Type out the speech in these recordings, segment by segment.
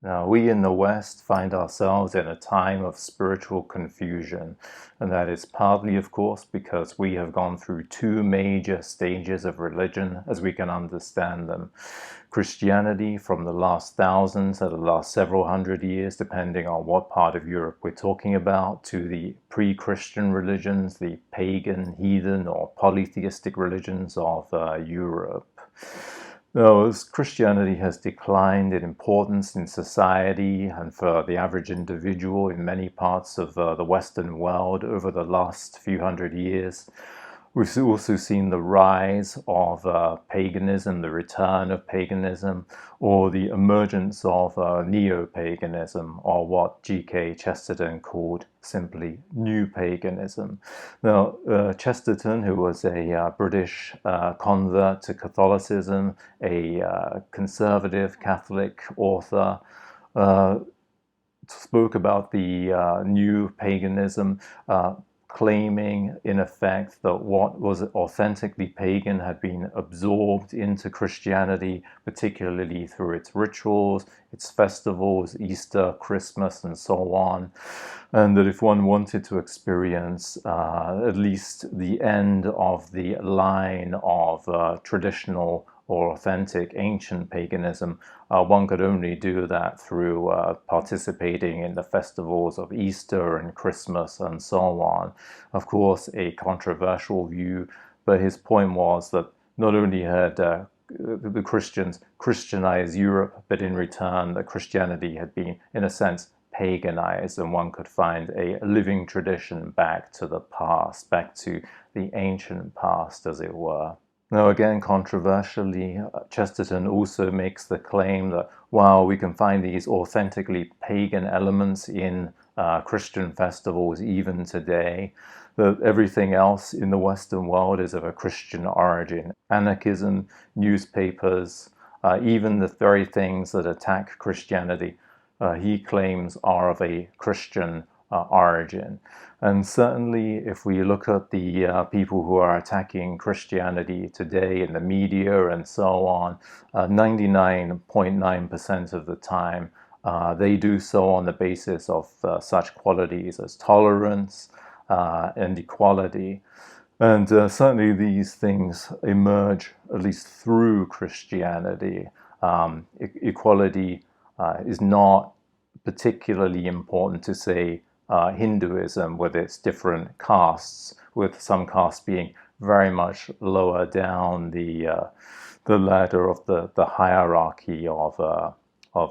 Now, we in the West find ourselves in a time of spiritual confusion, and that is partly, of course, because we have gone through two major stages of religion as we can understand them. Christianity from the last thousands or the last several hundred years, depending on what part of Europe we're talking about, to the pre-Christian religions, the pagan, heathen, or polytheistic religions of Europe. Now, as Christianity has declined in importance in society and for the average individual in many parts of the Western world over the last few hundred years, we've also seen the rise of paganism, the return of paganism, or the emergence of Neo-Paganism, or what G.K. Chesterton called simply New Paganism. Now, Chesterton, who was a British convert to Catholicism, a conservative Catholic author, spoke about the new paganism, claiming in effect that what was authentically pagan had been absorbed into Christianity, particularly through its rituals, its festivals, Easter, Christmas, and so on. And that if one wanted to experience at least the end of the line of traditional or authentic ancient paganism, one could only do that through participating in the festivals of Easter and Christmas and so on. Of course, a controversial view, but his point was that not only had the Christians Christianized Europe, but in return that Christianity had been, in a sense, paganized, and one could find a living tradition back to the past, back to the ancient past, as it were. Now, again, controversially, Chesterton also makes the claim that while we can find these authentically pagan elements in Christian festivals even today, that everything else in the Western world is of a Christian origin. Anarchism, newspapers, even the very things that attack Christianity, he claims are of a Christian origin. And certainly, if we look at the people who are attacking Christianity today in the media and so on, 99.9% of the time, they do so on the basis of such qualities as tolerance and equality. And certainly these things emerge, at least through Christianity. Equality is not particularly important to, say, Hinduism, with its different castes, with some castes being very much lower down the ladder of the hierarchy of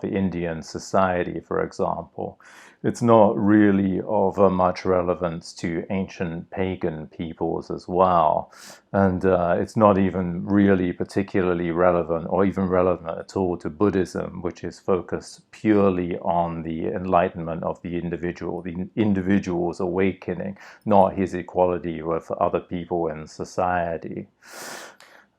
Indian society, for example. It's not really of much relevance to ancient pagan peoples as well. And it's not even really particularly relevant or even relevant at all to Buddhism, which is focused purely on the enlightenment of the individual's awakening, not his equality with other people in society.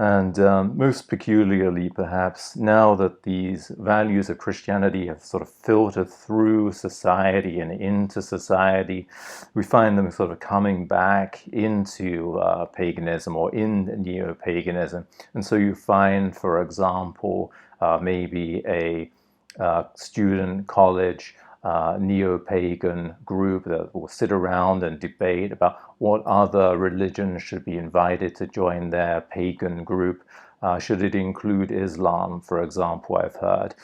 And most peculiarly, perhaps, now that these values of Christianity have sort of filtered through society and into society, we find them sort of coming back into paganism or in neo-paganism. And so you find, for example, maybe a student college neo-pagan group that will sit around and debate about what other religions should be invited to join their pagan group. Should it include Islam, for example, I've heard,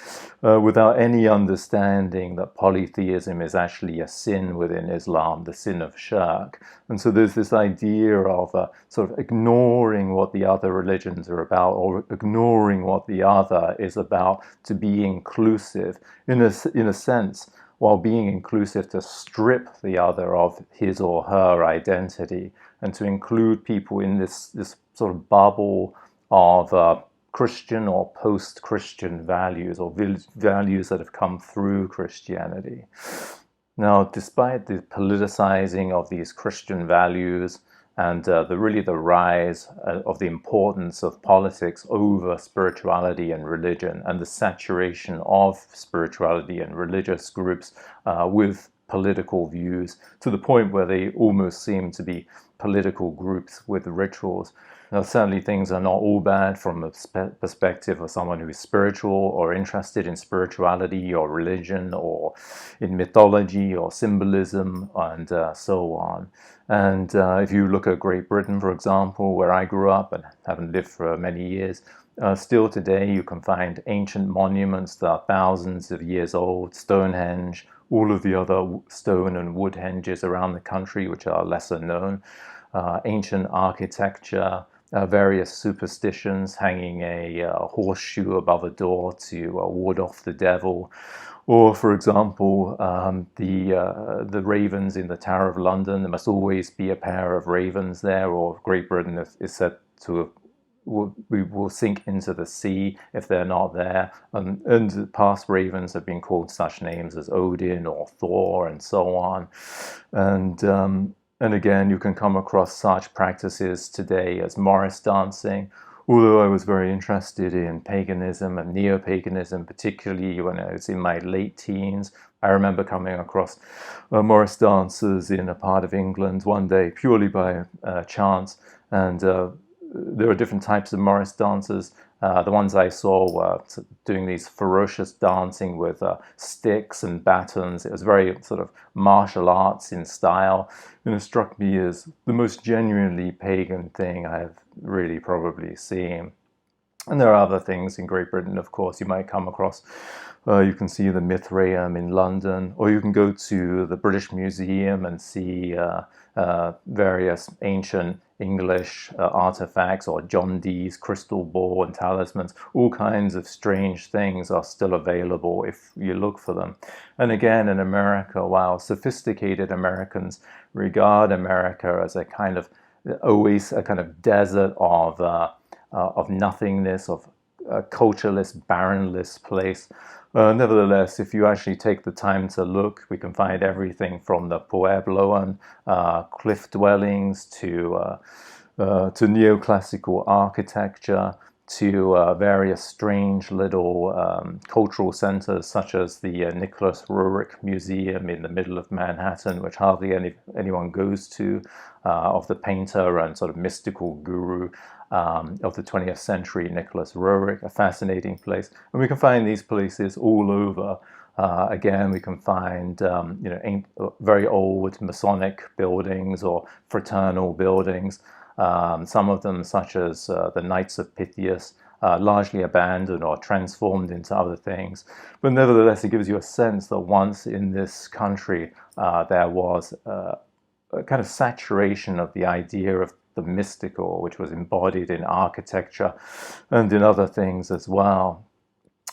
without any understanding that polytheism is actually a sin within Islam, the sin of shirk. And so there's this idea of sort of ignoring what the other religions are about, or ignoring what the other is about, to be inclusive, in a sense, while being inclusive, to strip the other of his or her identity and to include people in this sort of bubble of Christian or post-Christian values, or values that have come through Christianity. Now, despite the politicizing of these Christian values and the rise of the importance of politics over spirituality and religion, and the saturation of spirituality and religious groups with political views, to the point where they almost seem to be political groups with rituals. Now, certainly things are not all bad from a perspective of someone who is spiritual or interested in spirituality or religion or in mythology or symbolism and so on. And if you look at Great Britain, for example, where I grew up and haven't lived for many years, still today you can find ancient monuments that are thousands of years old, Stonehenge, all of the other stone and wood henges around the country, which are lesser known, ancient architecture, various superstitions, hanging a horseshoe above a door to ward off the devil, or, for example, the ravens in the Tower of London. There must always be a pair of ravens there, or Great Britain is said to we will sink into the sea if they're not there. And past ravens have been called such names as Odin or Thor and so on. And again, you can come across such practices today as Morris dancing. Although I was very interested in paganism and Neo-Paganism, particularly when I was in my late teens, I remember coming across Morris dancers in a part of England one day, purely by chance. And there were different types of Morris dancers. The ones I saw were doing these ferocious dancing with sticks and batons. It was very sort of martial arts in style. And it struck me as the most genuinely pagan thing I have really probably seen. And there are other things in Great Britain, of course, you might come across. You can see the Mithraeum in London, or you can go to the British Museum and see various ancient English artifacts, or John Dee's crystal ball and talismans. All kinds of strange things are still available if you look for them. And again, in America, while sophisticated Americans regard America as a kind of always a kind of desert of nothingness, of a cultureless, barrenless place. Nevertheless, if you actually take the time to look, we can find everything from the Puebloan cliff dwellings to neoclassical architecture, to various strange little cultural centers, such as the Nicholas Roerich Museum in the middle of Manhattan, which hardly anyone goes to, of the painter and sort of mystical guru of the 20th century, Nicholas Roerich, a fascinating place. And we can find these places all over. Again, we can find very old Masonic buildings or fraternal buildings. Some of them, such as the Knights of Pythias, largely abandoned or transformed into other things. But nevertheless, it gives you a sense that once in this country there was a kind of saturation of the idea of the mystical, which was embodied in architecture and in other things as well.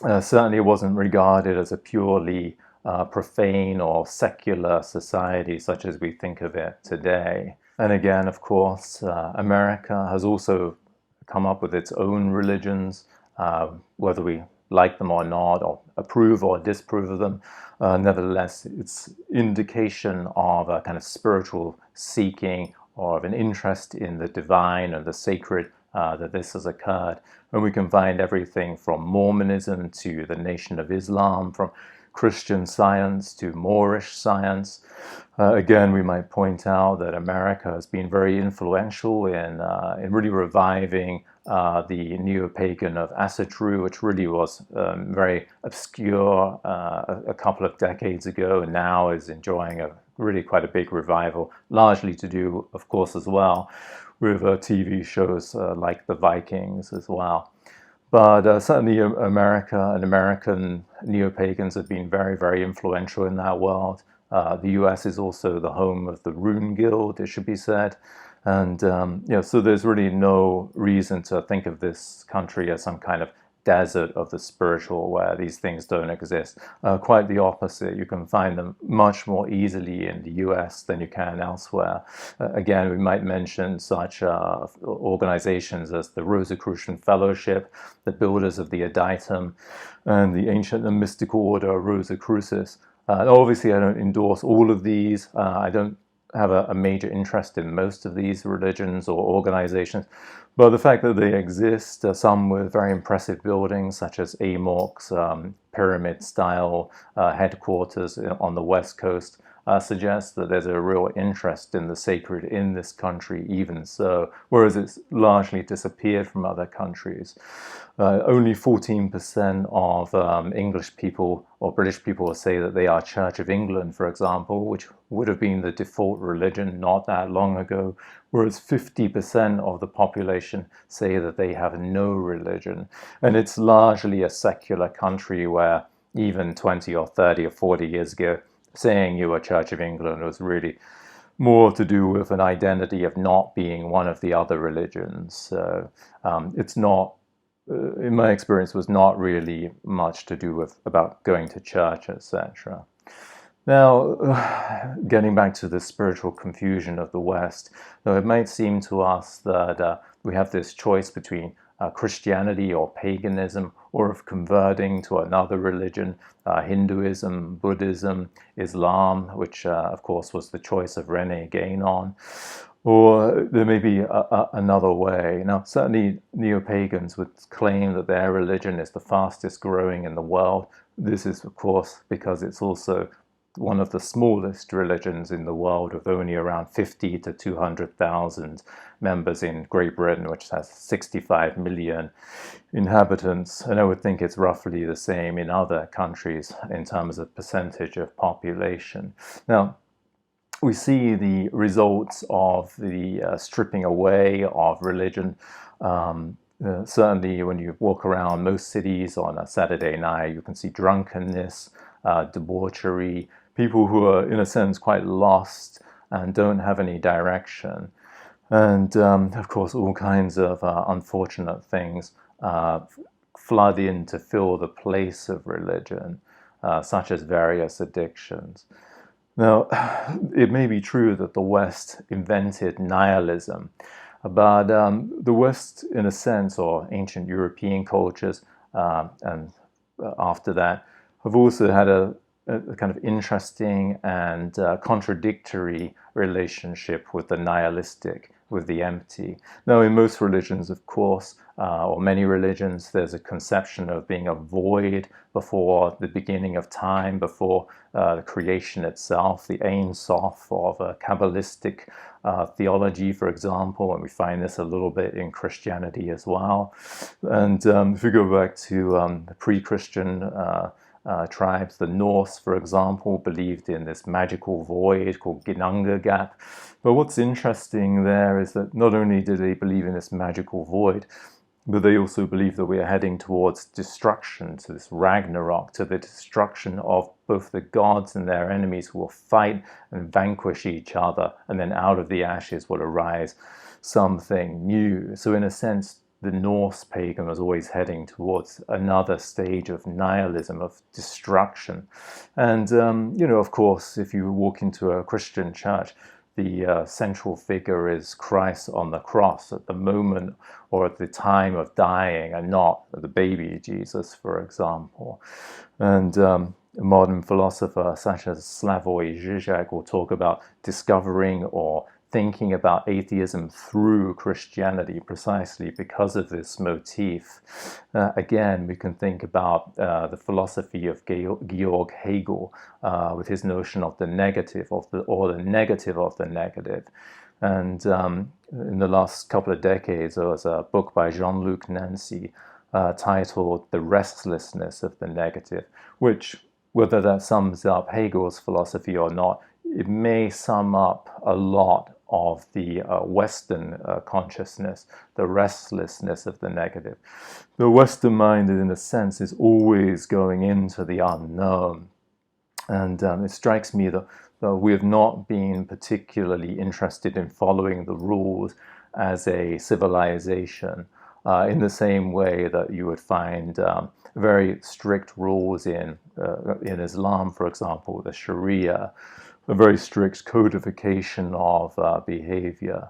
Certainly it wasn't regarded as a purely profane or secular society such as we think of it today. And again, of course, America has also come up with its own religions, whether we like them or not, or approve or disapprove of them. Nevertheless, it's indication of a kind of spiritual seeking or of an interest in the divine and the sacred that this has occurred. And we can find everything from Mormonism to the Nation of Islam, from Christian Science to Moorish science. Again, we might point out that America has been very influential in really reviving the neo-pagan of Asatru, which really was very obscure a couple of decades ago, and now is enjoying really quite a big revival, largely to do, of course, as well with TV shows like The Vikings as well. But certainly America and American neo-pagans have been very, very influential in that world. The US is also the home of the Rune Guild, it should be said. And so there's really no reason to think of this country as some kind of desert of the spiritual where these things don't exist. Quite the opposite. You can find them much more easily in the US than you can elsewhere. Again, we might mention such organizations as the Rosicrucian Fellowship, the builders of the Adytum, and the ancient and mystical order Rosicrucis. Obviously, I don't endorse all of these. I don't have a major interest in most of these religions or organizations, but the fact that they exist, some with very impressive buildings such as Amorc's pyramid-style headquarters on the West Coast, suggests that there's a real interest in the sacred in this country, even so, whereas it's largely disappeared from other countries. Only 14% of English people or British people say that they are Church of England, for example, which would have been the default religion not that long ago, whereas 50% of the population say that they have no religion. And it's largely a secular country where even 20 or 30 or 40 years ago, saying you were Church of England was really more to do with an identity of not being one of the other religions. So it's not, in my experience, was not really much to do with about going to church, etc. Now, getting back to the spiritual confusion of the West, though it might seem to us that we have this choice between Christianity or paganism, or of converting to another religion, Hinduism, Buddhism, Islam, which of course was the choice of René Guénon, or there may be another way. Now, certainly neo-pagans would claim that their religion is the fastest growing in the world. This is, of course, because it's also one of the smallest religions in the world, with only around 50 to 200,000 members in Great Britain, which has 65 million inhabitants. And I would think it's roughly the same in other countries in terms of percentage of population. Now, we see the results of the stripping away of religion. Certainly when you walk around most cities on a Saturday night, you can see drunkenness, debauchery, people who are, in a sense, quite lost and don't have any direction. And, of course, all kinds of unfortunate things flood in to fill the place of religion, such as various addictions. Now, it may be true that the West invented nihilism, but the West, in a sense, or ancient European cultures, and after that, have also had a kind of interesting and contradictory relationship with the nihilistic, with the empty. Now, in most religions, of course, or many religions, there's a conception of being a void before the beginning of time, before the creation itself, the Ein Sof of Kabbalistic theology, for example, and we find this a little bit in Christianity as well. And if we go back to the pre-Christian tribes, the Norse, for example, believed in this magical void called Ginunga Gap. But what's interesting there is that not only did they believe in this magical void, but they also believe that we are heading towards destruction, to this Ragnarok, to the destruction of both the gods and their enemies, who will fight and vanquish each other, and then out of the ashes will arise something new. So in a sense, the Norse pagan was always heading towards another stage of nihilism, of destruction. And, of course, if you walk into a Christian church, the central figure is Christ on the cross at the moment or at the time of dying, and not the baby Jesus, for example. And a modern philosopher such as Slavoj Žižek will talk about discovering or thinking about atheism through Christianity, precisely because of this motif. Again, we can think about the philosophy of Georg Hegel with his notion of the negative, or the negative of the negative. And in the last couple of decades, there was a book by Jean-Luc Nancy titled The Restlessness of the Negative, which, whether that sums up Hegel's philosophy or not, it may sum up a lot of the Western consciousness, the restlessness of the negative. The Western mind, in a sense, is always going into the unknown. And it strikes me that we have not been particularly interested in following the rules as a civilization, in the same way that you would find very strict rules in Islam, for example, the Sharia, a very strict codification of behavior.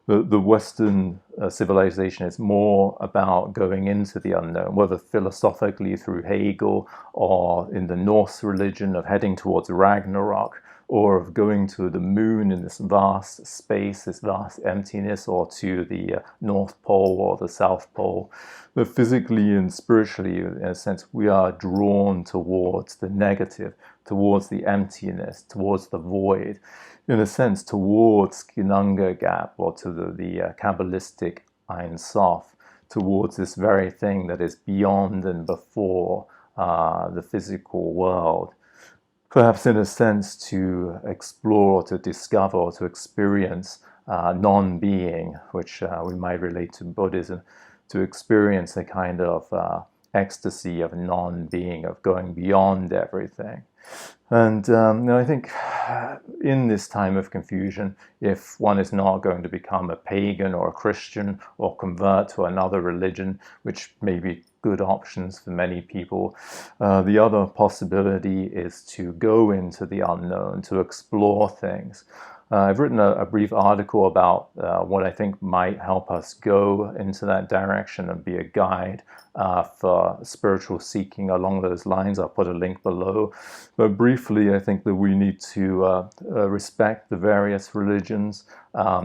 The Western civilization is more about going into the unknown, whether philosophically through Hegel or in the Norse religion of heading towards Ragnarok. or of going to the moon in this vast space, this vast emptiness, or to the North Pole or the South Pole. But physically and spiritually, in a sense, we are drawn towards the negative, towards the emptiness, towards the void, in a sense, towards Ginunga Gap, or to the Kabbalistic Ein Sof, towards this very thing that is beyond and before the physical world. Perhaps in a sense to explore, to discover, to experience non-being, which we might relate to Buddhism, to experience a kind of ecstasy of non-being, of going beyond everything. And I think in this time of confusion, if one is not going to become a pagan or a Christian or convert to another religion, which may be good options for many people, the other possibility is to go into the unknown, to explore things. I've written a brief article about what I think might help us go into that direction and be a guide for spiritual seeking along those lines. I'll put a link below. But briefly, I think that we need to respect the various religions,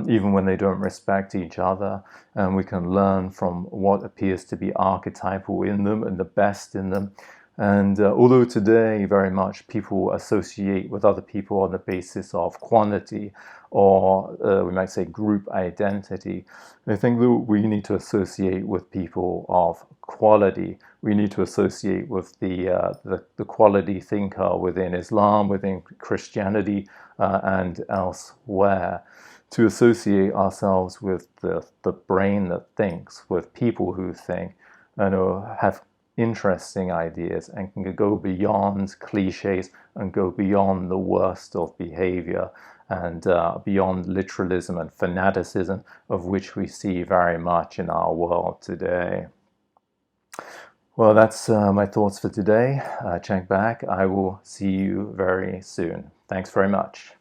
even when they don't respect each other. And we can learn from what appears to be archetypal in them and the best in them. And although today very much people associate with other people on the basis of quantity, or we might say group identity, I think that we need to associate with people of quality. We need to associate with the quality thinker within Islam, within Christianity, and elsewhere. To associate ourselves with the brain that thinks, with people who think, and who have interesting ideas and can go beyond cliches and go beyond the worst of behavior and beyond literalism and fanaticism, of which we see very much in our world today. Well, that's my thoughts for today. Check back. I will see you very soon. Thanks very much.